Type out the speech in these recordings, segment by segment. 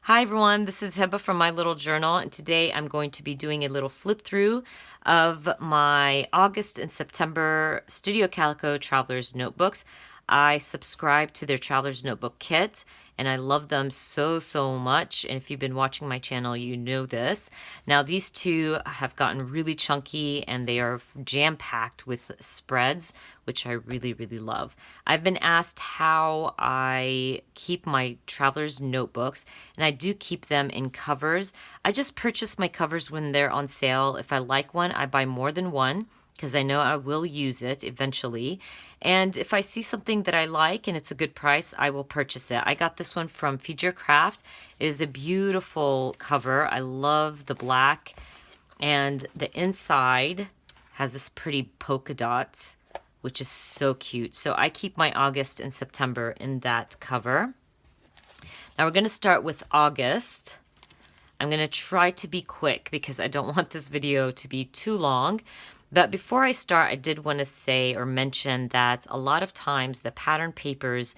Hi everyone, this is Heba from My Little Journal, and today I'm going to be doing a little flip through of my August and September Studio Calico Traveler's Notebooks. I subscribe to their Traveler's Notebook kit, and I love them so much. And if you've been watching my channel, you know this. Now, these two have gotten really chunky, and they are jam-packed with spreads, which I really love. I've been asked how I keep my traveler's notebooks, and I do keep them in covers. I just purchase my covers when they're on sale. If I like one, I buy more than one because I know I will use it eventually. And if I see something that I like and it's a good price, I will purchase it. I got this one from Feed Your Craft. It is a beautiful cover. I love the black, and the inside has this pretty polka dots, which is so cute. So I keep my August and September in that cover. Now we're going to start with August. I'm going to try to be quick because I don't want this video to be too long. But before I start, I did want to say or mention that a lot of times the pattern papers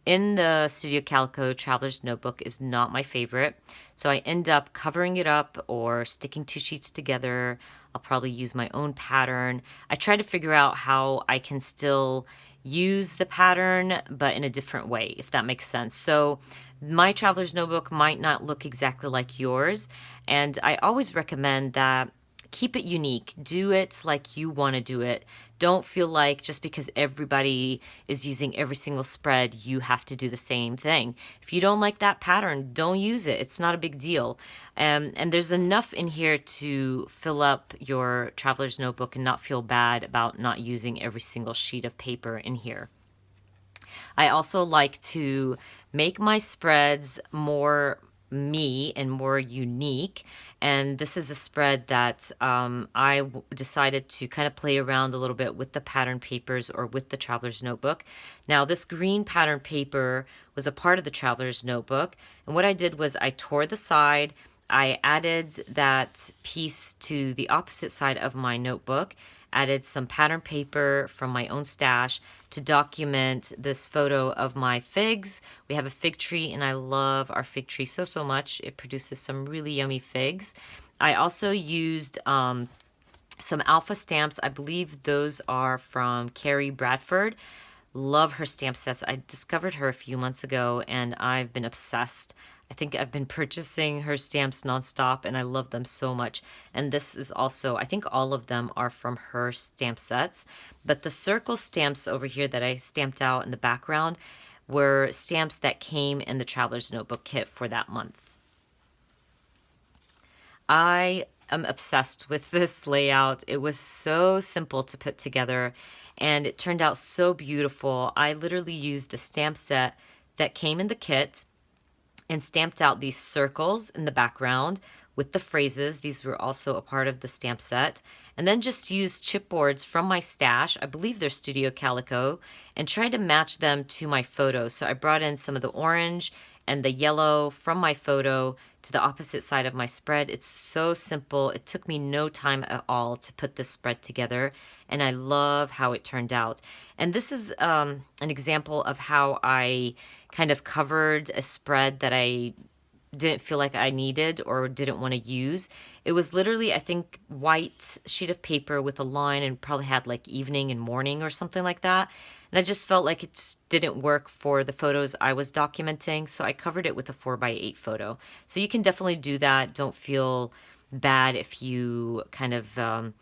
in the Studio Calico Traveler's Notebook is not my favorite. So I end up covering it up or sticking two sheets together. I'll probably use my own pattern. I try to figure out how I can still use the pattern, but in a different way, if that makes sense. So my Traveler's Notebook might not look exactly like yours. And I always recommend that keep it unique. Do it like you want to do it. Don't feel like just because everybody is using every single spread, you have to do the same thing. If you don't like that pattern, don't use it. It's not a big deal. And there's enough in here to fill up your traveler's notebook and not feel bad about not using every single sheet of paper in here. I also like to make my spreads more me and more unique, and this is a spread that I decided to kind of play around a little bit with the pattern papers or with the traveler's notebook. Now this green pattern paper was a part of the traveler's notebook, and what I did was I tore the side, I added that piece to the opposite side of my notebook, added some pattern paper from my own stash to document this photo of my figs. We have a fig tree, and I love our fig tree so much. It produces some really yummy figs. I also used some alpha stamps. I believe those are from Carrie Bradford. Love her stamp sets. I discovered her a few months ago, and I've been obsessed. I think I've been purchasing her stamps nonstop, and I love them so much. And this is also, I think all of them are from her stamp sets. But the circle stamps over here that I stamped out in the background were stamps that came in the Traveler's Notebook kit for that month. I am obsessed with this layout. It was so simple to put together, and it turned out so beautiful. I literally used the stamp set that came in the kit and stamped out these circles in the background with the phrases. These were also a part of the stamp set. And then just used chipboards from my stash, I believe they're Studio Calico, and tried to match them to my photo. So I brought in some of the orange and the yellow from my photo to the opposite side of my spread. It's so simple. It took me no time at all to put this spread together, and I love how it turned out. And this is an example of how I kind of covered a spread that I didn't feel like I needed or didn't want to use. It was literally, I think, white sheet of paper with a line, and probably had like evening and morning or something like that. And I just felt like it didn't work for the photos I was documenting, so I covered it with a 4x8 photo. So you can definitely do that. Don't feel bad if you kind of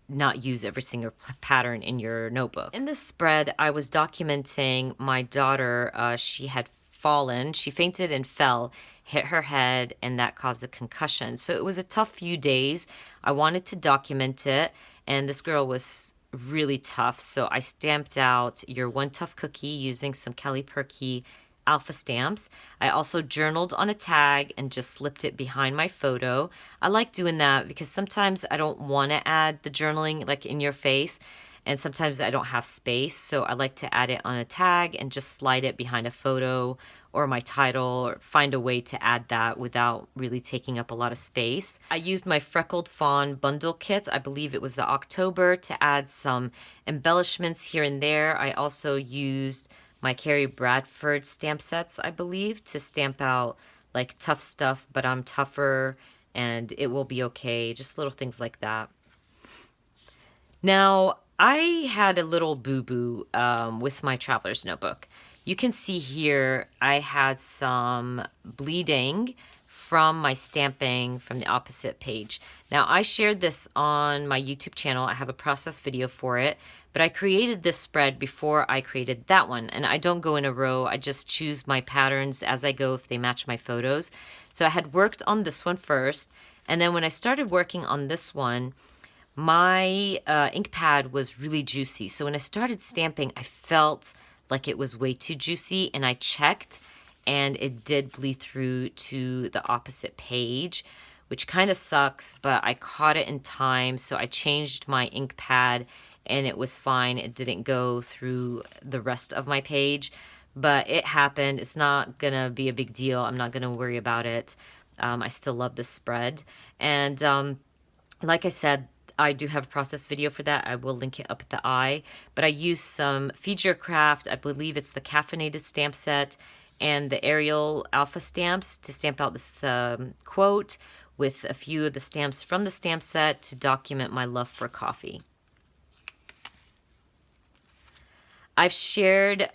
not use every single pattern in your notebook. In this spread, I was documenting my daughter. She had fallen. She fainted and fell, hit her head, and that caused a concussion. So it was a tough few days. I wanted to document it, and this girl was really tough. So I stamped out your one tough cookie using some Calico alpha stamps. I also journaled on a tag and just slipped it behind my photo. I like doing that because sometimes I don't want to add the journaling like in your face, and sometimes I don't have space. So I like to add it on a tag and just slide it behind a photo or my title, or find a way to add that without really taking up a lot of space. I used my Freckled Fawn bundle kit. I believe it was the October, to add some embellishments here and there. I also used my Carrie Bradford stamp sets, I believe, to stamp out like tough stuff, but I'm tougher and it will be okay. Just little things like that. Now, I had a little boo-boo with my traveler's notebook. You can see here I had some bleeding from my stamping from the opposite page. Now, I shared this on my YouTube channel. I have a process video for it, but I created this spread before I created that one. And I don't go in a row. I just choose my patterns as I go if they match my photos. So I had worked on this one first. And then when I started working on this one, my ink pad was really juicy. So when I started stamping, I felt like it was way too juicy, and I checked and it did bleed through to the opposite page, which kind of sucks, but I caught it in time. So I changed my ink pad and it was fine. It didn't go through the rest of my page, but it happened. It's not gonna be a big deal. I'm not gonna worry about it. I still love this spread. And like I said, I do have a process video for that. I will link it up at the eye. But I used some Feed Your Craft, I believe it's the caffeinated stamp set, and the Arial Alpha stamps to stamp out this quote with a few of the stamps from the stamp set to document my love for coffee. I've shared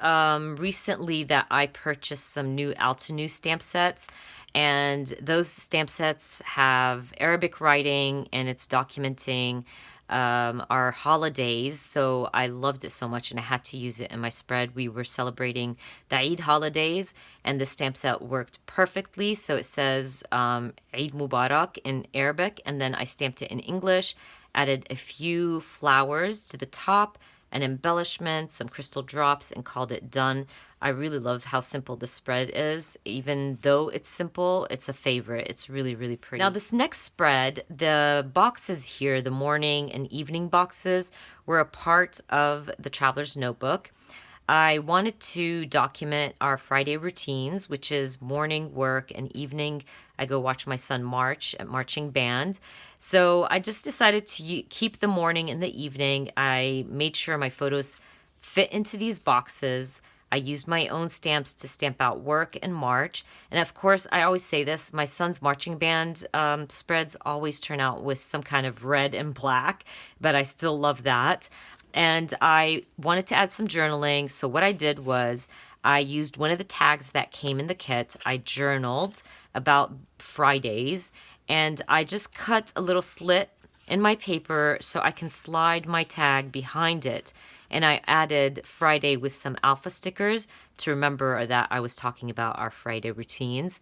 recently that I purchased some new Altenew stamp sets, and those stamp sets have Arabic writing and it's documenting our holidays. So I loved it so much and I had to use it in my spread. We were celebrating the Eid holidays and the stamp set worked perfectly. So it says Eid Mubarak in Arabic, and then I stamped it in English, added a few flowers to the top, an embellishment, some crystal drops, and called it done. I really love how simple this spread is. Even though it's simple, it's a favorite. It's really, really pretty. Now this next spread, the boxes here, the morning and evening boxes, were a part of the Traveler's Notebook. I wanted to document our Friday routines, which is morning work and evening I go watch my son march at marching band. So I just decided to keep the morning and the evening. I made sure my photos fit into these boxes. I used my own stamps to stamp out work and march. And of course, I always say this, my son's marching band spreads always turn out with some kind of red and black, but I still love that. And I wanted to add some journaling. So what I did was I used one of the tags that came in the kit. I journaled about Fridays, and I just cut a little slit in my paper so I can slide my tag behind it. And I added Friday with some alpha stickers to remember that I was talking about our Friday routines.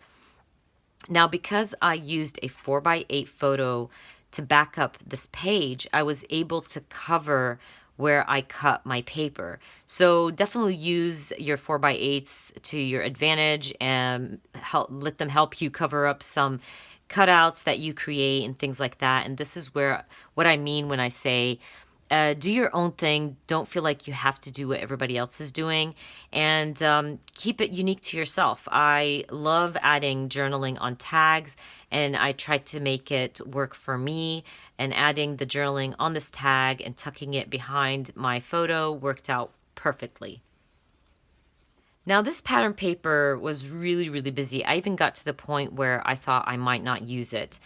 Now, because I used a 4x8 photo to back up this page, I was able to cover where I cut my paper. So definitely use your 4x8s to your advantage and let them help you cover up some cutouts that you create and things like that. And this is where what I mean when I say do your own thing. Don't feel like you have to do what everybody else is doing, and keep it unique to yourself. I love adding journaling on tags, and I tried to make it work for me, and adding the journaling on this tag and tucking it behind my photo worked out perfectly. Now this pattern paper was really, really busy. I even got to the point where I thought I might not use it.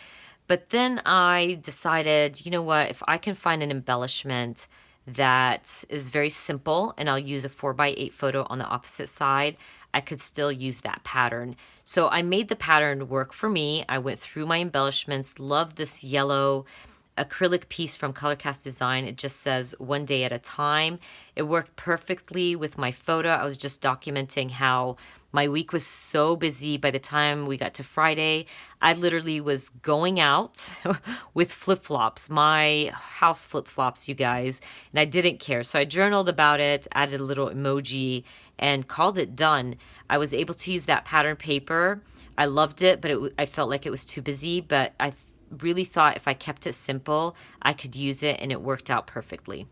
But then I decided, you know what, if I can find an embellishment that is very simple and I'll use a 4x8 photo on the opposite side, I could still use that pattern. So I made the pattern work for me. I went through my embellishments, love this yellow acrylic piece from Colorcast Design. It just says one day at a time. It worked perfectly with my photo. I was just documenting how my week was so busy. By the time we got to Friday, I literally was going out with flip-flops, my house flip-flops, you guys, and I didn't care. So I journaled about it, added a little emoji, and called it done. I was able to use that pattern paper. I loved it, but I felt like it was too busy, but I really thought if I kept it simple, I could use it, and it worked out perfectly.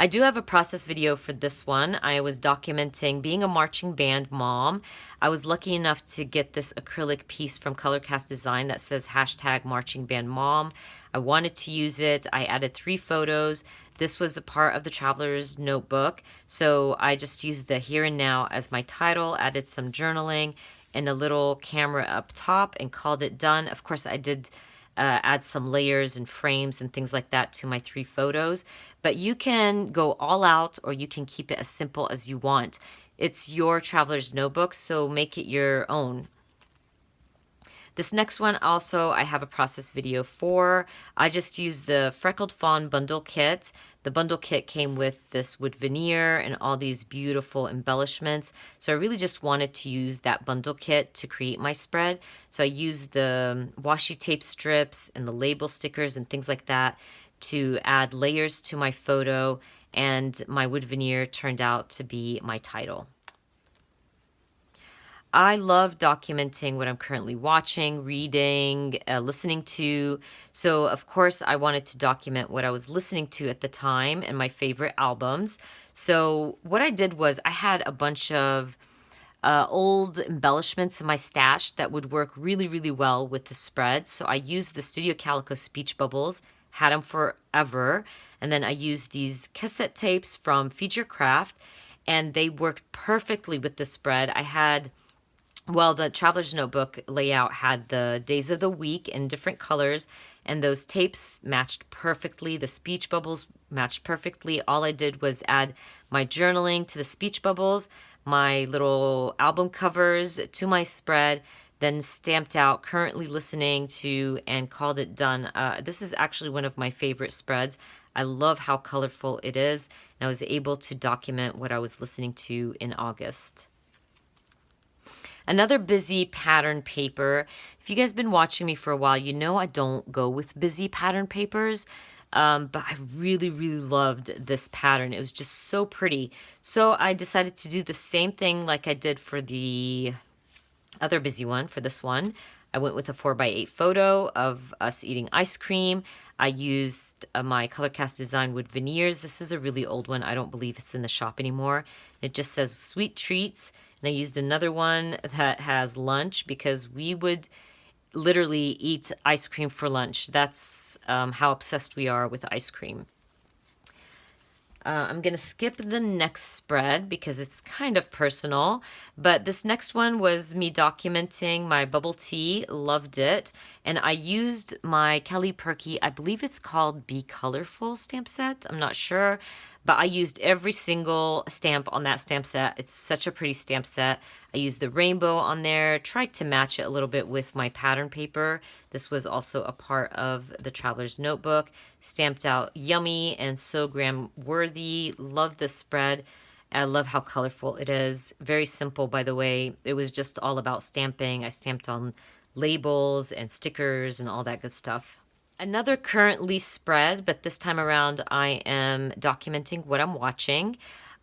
I do have a process video for this one. I was documenting being a marching band mom. I was lucky enough to get this acrylic piece from Colorcast Design that says hashtag marching band mom. I wanted to use it. I added 3 photos. This was a part of the Traveler's Notebook. So I just used the here and now as my title, added some journaling, and a little camera up top and called it done. Of course, I did add some layers and frames and things like that to my 3 photos, but you can go all out or you can keep it as simple as you want. It's your traveler's notebook, so make it your own. This next one also I have a process video for. I just used the Freckled Fawn bundle kit. The bundle kit came with this wood veneer and all these beautiful embellishments. So I really just wanted to use that bundle kit to create my spread. So I used the washi tape strips and the label stickers and things like that to add layers to my photo, and my wood veneer turned out to be my title. I love documenting what I'm currently watching, reading, listening to. So, of course, I wanted to document what I was listening to at the time and my favorite albums. So, what I did was I had a bunch of old embellishments in my stash that would work really, really well with the spread. So, I used the Studio Calico speech bubbles, had them forever. And then I used these cassette tapes from Feed Your Craft, and they worked perfectly with the spread. I had the Traveler's Notebook layout had the days of the week in different colors, and those tapes matched perfectly. The speech bubbles matched perfectly. All I did was add my journaling to the speech bubbles, my little album covers to my spread, then stamped out currently listening to and called it done. This is actually one of my favorite spreads. I love how colorful it is, and I was able to document what I was listening to in August. Another busy pattern paper. If you guys have been watching me for a while, you know I don't go with busy pattern papers, but I really, really loved this pattern. It was just so pretty. So I decided to do the same thing like I did for the other busy one. For this one, I went with a 4x8 photo of us eating ice cream. I used my ColorCast Design wood veneers. This is a really old one. I don't believe it's in the shop anymore. It just says sweet treats. And I used another one that has lunch because we would literally eat ice cream for lunch. That's how obsessed we are with ice cream. I'm going to skip the next spread because it's kind of personal, but this next one was me documenting my bubble tea. Loved it. And I used my Kelly Perky, I believe it's called Be Colorful stamp set. I'm not sure, but I used every single stamp on that stamp set. It's such a pretty stamp set. I used the rainbow on there, tried to match it a little bit with my pattern paper. This was also a part of the Traveler's Notebook. Stamped out yummy and so gram worthy. Love this spread. I love how colorful it is. Very simple, by the way. It was just all about stamping. I stamped on labels and stickers and all that good stuff. Another currently spread, but this time around I am documenting what I'm watching.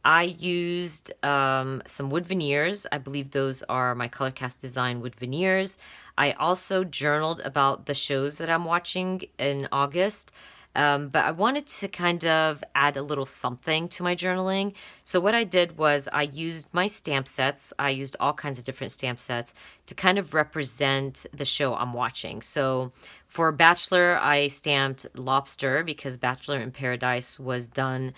I used some wood veneers. I believe those are my ColorCast Design wood veneers. I also journaled about the shows that I'm watching in August. But I wanted to kind of add a little something to my journaling. So what I did was I used my stamp sets. I used all kinds of different stamp sets to kind of represent the show I'm watching. So for Bachelor, I stamped lobster because Bachelor in Paradise was done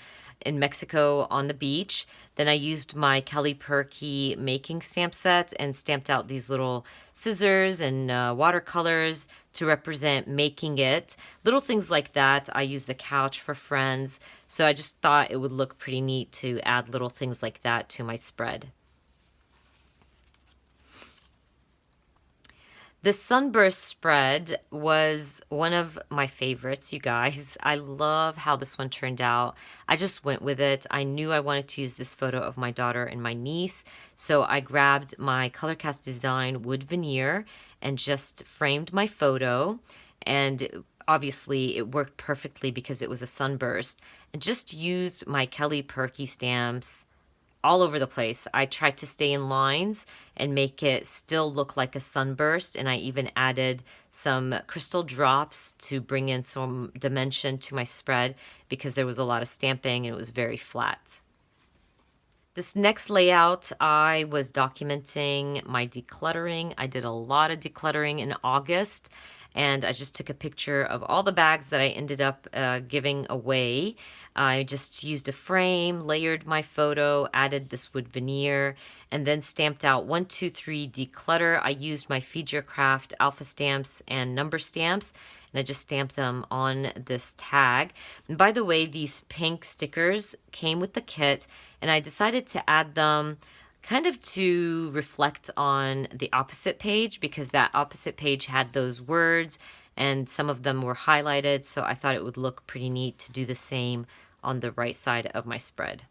in Mexico on the beach. Then I used my Kelly Perky making stamp set and stamped out these little scissors and watercolors to represent making it. Little things like that. I used the couch for friends. So I just thought it would look pretty neat to add little things like that to my spread. The sunburst spread was one of my favorites, you guys. I love how this one turned out. I just went with it. I knew I wanted to use this photo of my daughter and my niece, so I grabbed my ColorCast Design wood veneer and just framed my photo, and obviously it worked perfectly because it was a sunburst, and just used my Kelly Perky stamps all over the place. I tried to stay in lines and make it still look like a sunburst, and I even added some crystal drops to bring in some dimension to my spread because there was a lot of stamping and it was very flat. This next layout, I was documenting my decluttering. I did a lot of decluttering in August, and I just took a picture of all the bags that I ended up giving away. I just used a frame, layered my photo, added this wood veneer, and then stamped out 1, 2, 3 declutter. I used my Feed Your Craft alpha stamps and number stamps, and I just stamped them on this tag. And by the way, these pink stickers came with the kit, and I decided to add them kind of to reflect on the opposite page, because that opposite page had those words and some of them were highlighted, so I thought it would look pretty neat to do the same on the right side of my spread.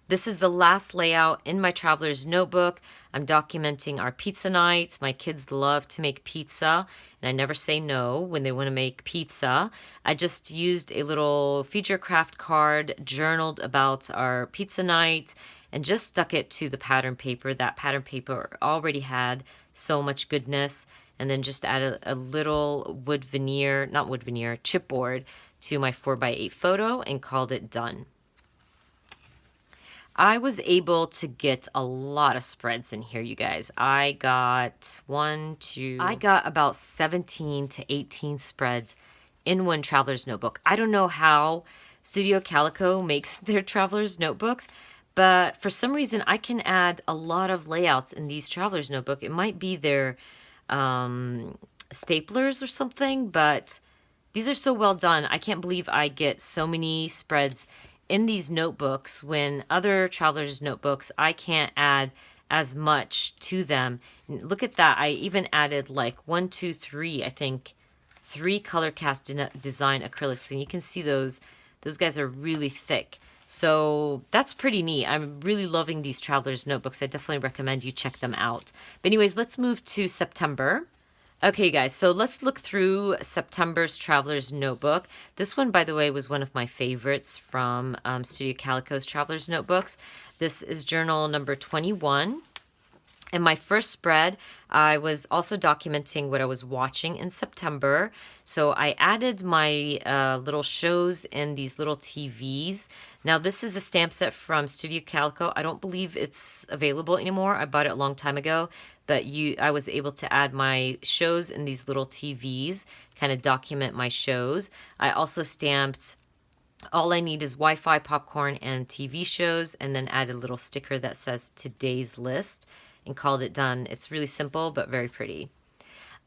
This is the last layout in my traveler's notebook. I'm documenting our pizza night. My kids love to make pizza, and I never say no when they want to make pizza. I just used a little Feed Your Craft card, journaled about our pizza night, and just stuck it to the pattern paper. That pattern paper already had so much goodness, and then just added a little wood veneer, not wood veneer, chipboard to my 4x8 photo and called it done. I was able to get a lot of spreads in here, you guys. I got about 17 to 18 spreads in one traveler's notebook. I don't know how Studio Calico makes their traveler's notebooks, but for some reason I can add a lot of layouts in these traveler's notebook. It might be their staplers or something, but these are so well done. I can't believe I get so many spreads in these notebooks when other travelers' notebooks, I can't add as much to them. Look at that. I even added like 1, 2, 3, I think 3 color cast design acrylics. And you can see those guys are really thick. So that's pretty neat. I'm really loving these travelers' notebooks. I definitely recommend you check them out. But anyways, let's move to September. Okay, guys, so let's look through September's Traveler's Notebook. This one, by the way, was one of my favorites from Studio Calico's Traveler's Notebooks. This is journal number 21. In my first spread, I was also documenting what I was watching in September. So I added my little shows in these little TVs. Now, this is a stamp set from Studio Calico. I don't believe it's available anymore. I bought it a long time ago. But I was able to add my shows in these little TVs, kind of document my shows. I also stamped All I Need is Wi-Fi, Popcorn, and TV Shows, and then added a little sticker that says Today's List and called it done. It's really simple, but very pretty.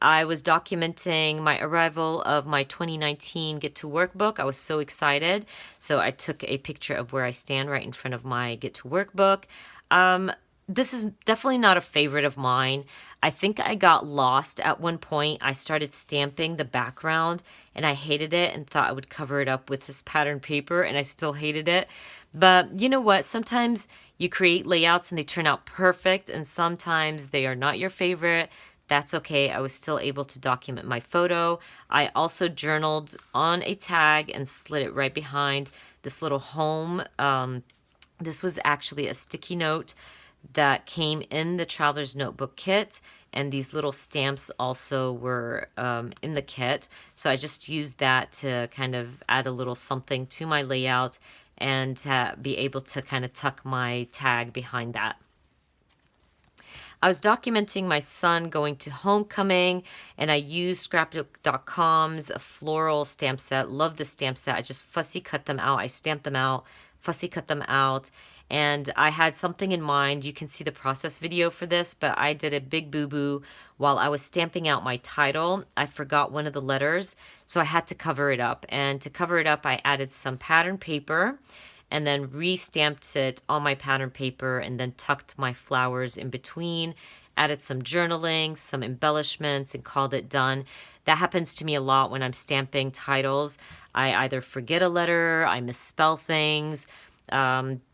I was documenting my arrival of my 2019 Get to Work book. I was so excited. So I took a picture of where I stand right in front of my Get to Work book. This is definitely not a favorite of mine. I think I got lost at one point. I started stamping the background and I hated it and thought I would cover it up with this pattern paper, and I still hated it. But you know what? Sometimes you create layouts and they turn out perfect, and sometimes they are not your favorite. That's okay. I was still able to document my photo. I also journaled on a tag and slid it right behind this little home. This was actually a sticky note that came in the Traveler's Notebook kit, and these little stamps also were in the kit. So I just used that to kind of add a little something to my layout and be able to kind of tuck my tag behind that. I was documenting my son going to homecoming, and I used scrapbook.com's floral stamp set. Love this stamp set. I just fussy cut them out. I stamped them out, fussy cut them out. And I had something in mind. You can see the process video for this, but I did a big boo-boo while I was stamping out my title. I forgot one of the letters, so I had to cover it up. And to cover it up, I added some pattern paper and then re-stamped it on my pattern paper and then tucked my flowers in between, added some journaling, some embellishments, and called it done. That happens to me a lot when I'm stamping titles. I either forget a letter, I misspell things.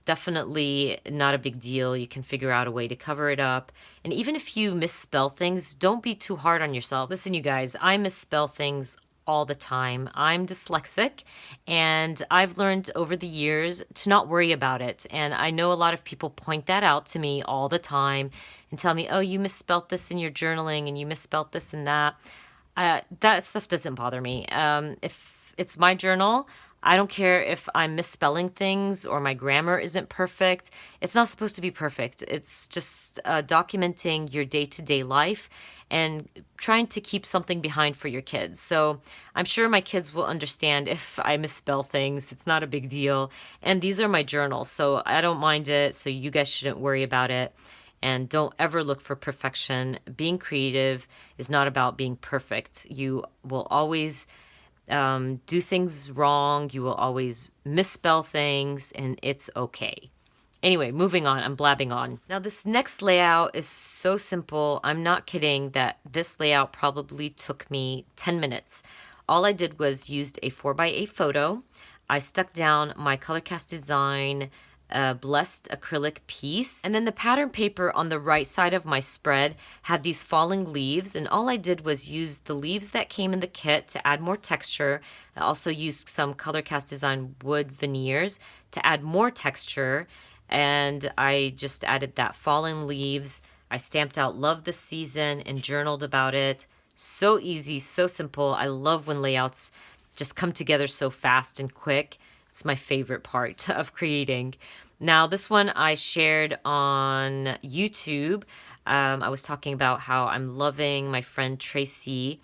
Definitely not a big deal. You can figure out a way to cover it up. And even if you misspell things, don't be too hard on yourself. Listen, you guys, I misspell things all the time. I'm dyslexic, and I've learned over the years to not worry about it. And I know a lot of people point that out to me all the time and tell me, oh, you misspelled this in your journaling and you misspelled this and that. That stuff doesn't bother me. If it's my journal, I don't care if I'm misspelling things or my grammar isn't perfect. It's not supposed to be perfect. It's just documenting your day-to-day life and trying to keep something behind for your kids. So I'm sure my kids will understand if I misspell things. It's not a big deal. And these are my journals, so I don't mind it. So you guys shouldn't worry about it. And don't ever look for perfection. Being creative is not about being perfect. You will always do things wrong. You will always misspell things, and it's okay. Anyway, moving on. I'm blabbing on. Now, this next layout is so simple. I'm not kidding that this layout probably took me 10 minutes. All I did was used a 4x8 photo. I stuck down my ColorCast Design blessed acrylic piece, and then the pattern paper on the right side of my spread had these falling leaves, and all I did was use the leaves that came in the kit to add more texture. I also used some ColorCast Design wood veneers to add more texture, and I just added that falling leaves. I stamped out "Love the Season" and journaled about it. So easy, so simple. I love when layouts just come together so fast and quick. It's my favorite part of creating. Now, this one I shared on YouTube. I was talking about how I'm loving my friend Tracy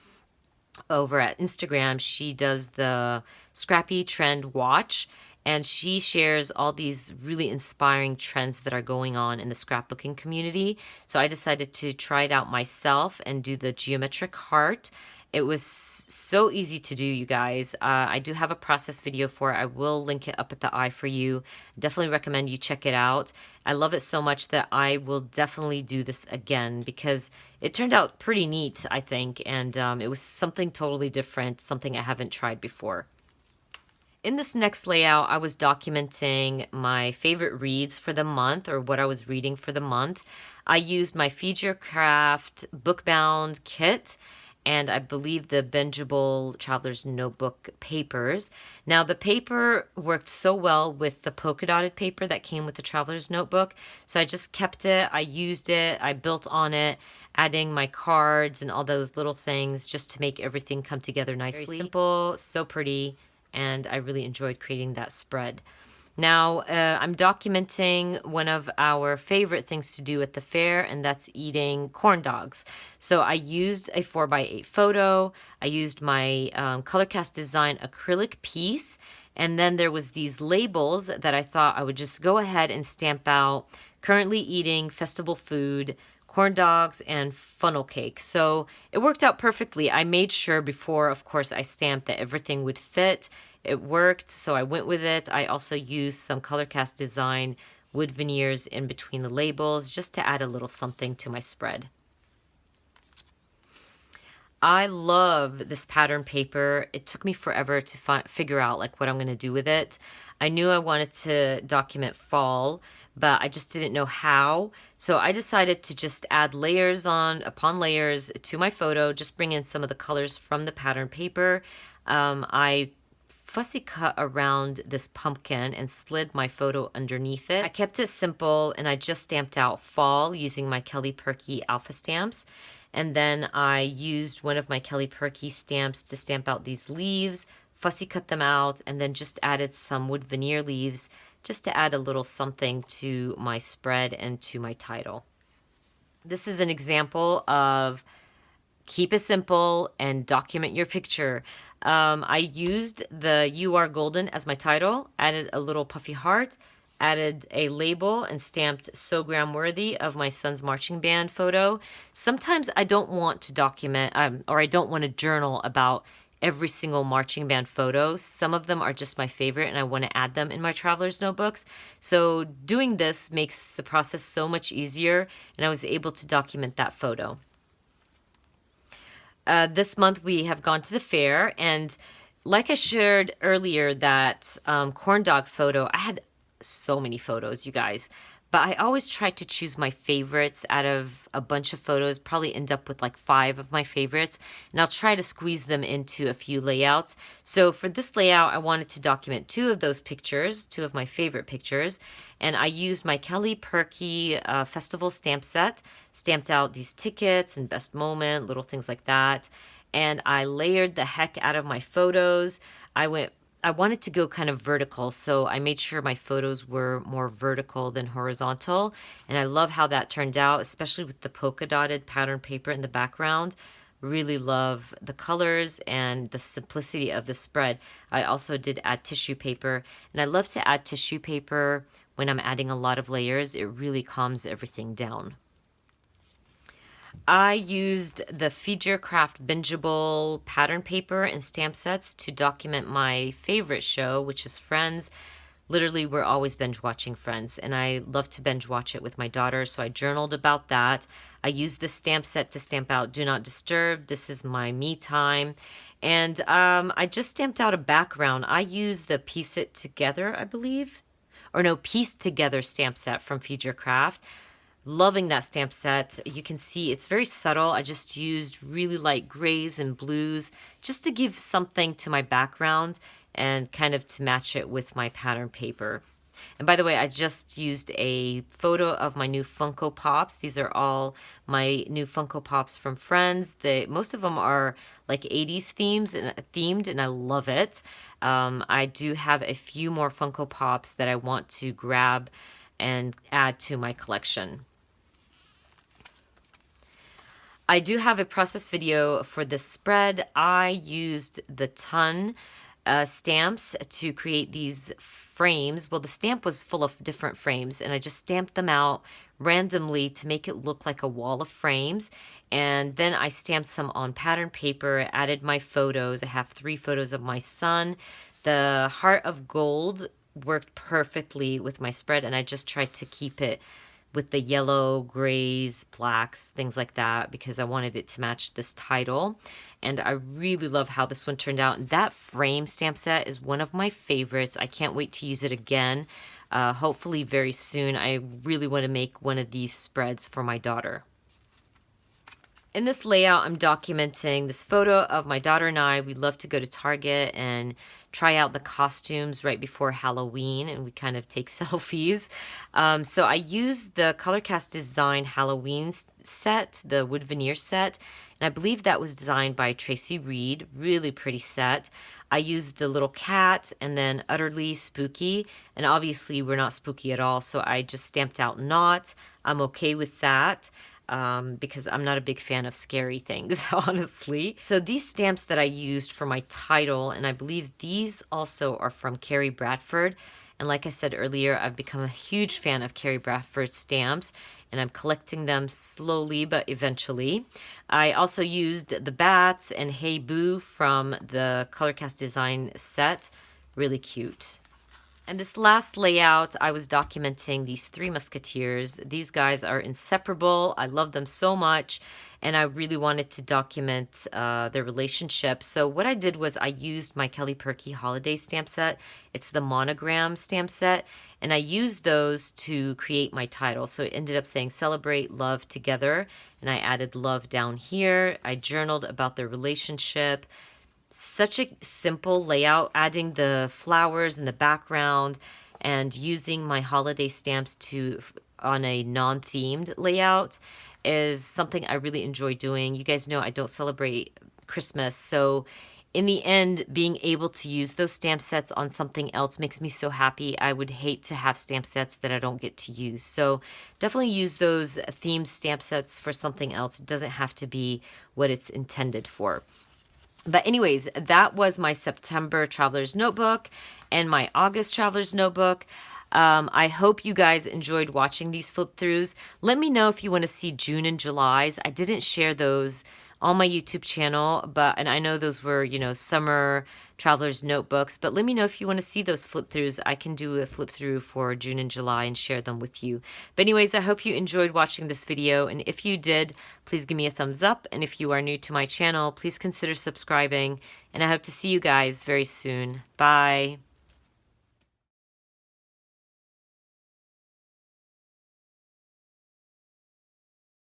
over at Instagram. She does the Scrappy Trend Watch, and she shares all these really inspiring trends that are going on in the scrapbooking community. So I decided to try it out myself and do the geometric heart. It was so easy to do, you guys. I do have a process video for it. I will link it up at the eye for you. Definitely recommend you check it out. I love it so much that I will definitely do this again because it turned out pretty neat, I think. And it was something totally different, something I haven't tried before. In this next layout, I was documenting my favorite reads for the month or what I was reading for the month. I used my Feed Your Craft book-bound kit, and I believe the Bengeable Traveler's Notebook papers. Now, the paper worked so well with the polka dotted paper that came with the Traveler's Notebook, so I just kept it, I used it, I built on it, adding my cards and all those little things just to make everything come together nicely. Very simple, so pretty, and I really enjoyed creating that spread. Now, I'm documenting one of our favorite things to do at the fair, and that's eating corn dogs. So I used a 4x8 photo. I used my ColorCast Design acrylic piece, and then there was these labels that I thought I would just go ahead and stamp out. Currently eating festival food, corn dogs, and funnel cake. So it worked out perfectly. I made sure before, of course, I stamped that everything would fit. It worked, so I went with it. I also used some ColorCast Design wood veneers in between the labels just to add a little something to my spread. I love this pattern paper. It took me forever to figure out like what I'm going to do with it. I knew I wanted to document fall, but I just didn't know how. So I decided to just add layers upon layers to my photo, just bring in some of the colors from the pattern paper. I fussy cut around this pumpkin and slid my photo underneath it. I kept it simple, and I just stamped out fall using my Kelly Perky alpha stamps. And then I used one of my Kelly Perky stamps to stamp out these leaves, fussy cut them out, and then just added some wood veneer leaves just to add a little something to my spread and to my title. This is an example of keep it simple and document your picture. I used the "You Are Golden" as my title, added a little puffy heart, added a label, and stamped "So Gram Worthy" of my son's marching band photo. Sometimes I don't want to document, or I don't want to journal about every single marching band photo. Some of them are just my favorite, and I want to add them in my traveler's notebooks. So doing this makes the process so much easier, and I was able to document that photo. This month we have gone to the fair, and like I shared earlier, that corn dog photo, I had so many photos, you guys, but I always try to choose my favorites out of a bunch of photos, probably end up with like 5 of my favorites, and I'll try to squeeze them into a few layouts. So for this layout, I wanted to document 2 of those pictures, 2 of my favorite pictures, and I used my Kelly Perky festival stamp set, stamped out these tickets and best moment, little things like that, and I layered the heck out of my photos. I went I wanted to go kind of vertical, so I made sure my photos were more vertical than horizontal. And I love how that turned out, especially with the polka dotted pattern paper in the background. Really love the colors and the simplicity of the spread. I also did add tissue paper, and I love to add tissue paper when I'm adding a lot of layers. It really calms everything down. I used the Figure Craft bingeable pattern paper and stamp sets to document my favorite show, which is Friends. Literally, we're always binge watching Friends, and I love to binge watch it with my daughter, so I journaled about that. I used the stamp set to stamp out Do Not Disturb. This is my me time. And I just stamped out a background. I used the Piece It Together, I believe. Or no, Piece Together stamp set from Figure Craft. Loving that stamp set. You can see it's very subtle. I just used really light grays and blues just to give something to my background and kind of to match it with my pattern paper. And by the way, I just used a photo of my new Funko Pops. These are all my new Funko Pops from Friends. Most of them are like 80s themed, and I love it. I do have a few more Funko Pops that I want to grab and add to my collection. I do have a process video for this spread. I used the ton stamps to create these frames. Well, the stamp was full of different frames, and I just stamped them out randomly to make it look like a wall of frames. And then I stamped some on pattern paper, added my photos. I have 3 photos of my son. The heart of gold worked perfectly with my spread, and I just tried to keep it with the yellow, grays, blacks, things like that, because I wanted it to match this title. And I really love how this one turned out. And that frame stamp set is one of my favorites. I can't wait to use it again, hopefully very soon. I really want to make one of these spreads for my daughter. In this layout, I'm documenting this photo of my daughter and I. We love to go to Target and try out the costumes right before Halloween, and we kind of take selfies. So I used the Colorcast Design Halloween set, the wood veneer set, and I believe that was designed by Tracy Reed. Really pretty set. I used the little cat and then Utterly Spooky, and obviously we're not spooky at all, so I just stamped out Not. I'm okay with that. Because I'm not a big fan of scary things, honestly. So these stamps that I used for my title, and I believe these also are from Carrie Bradford. And like I said earlier, I've become a huge fan of Carrie Bradford's stamps, and I'm collecting them slowly but eventually. I also used the bats and Hey Boo from the Colorcast Design set. Really cute. And this last layout, I was documenting these 3 Musketeers. These guys are inseparable. I love them so much, and I really wanted to document their relationship. So what I did was I used my Kelly Perky holiday stamp set. It's the monogram stamp set, and I used those to create my title. So it ended up saying Celebrate Love Together, and I added love down here. I journaled about their relationship. Such a simple layout, adding the flowers in the background and using my holiday stamps on a non-themed layout is something I really enjoy doing. You guys know I don't celebrate Christmas, so in the end, being able to use those stamp sets on something else makes me so happy. I would hate to have stamp sets that I don't get to use. So definitely use those themed stamp sets for something else. It doesn't have to be what it's intended for. But anyways, that was my September Traveler's Notebook and my August Traveler's Notebook. I hope you guys enjoyed watching these flip throughs. Let me know if you want to see June and July's. I didn't share those on my YouTube channel, and I know those were, summer Traveler's Notebooks, but let me know if you want to see those flip throughs. I can do a flip through for June and July and share them with you. But anyways, I hope you enjoyed watching this video, and if you did, please give me a thumbs up, and if you are new to my channel, please consider subscribing, and I hope to see you guys very soon. Bye!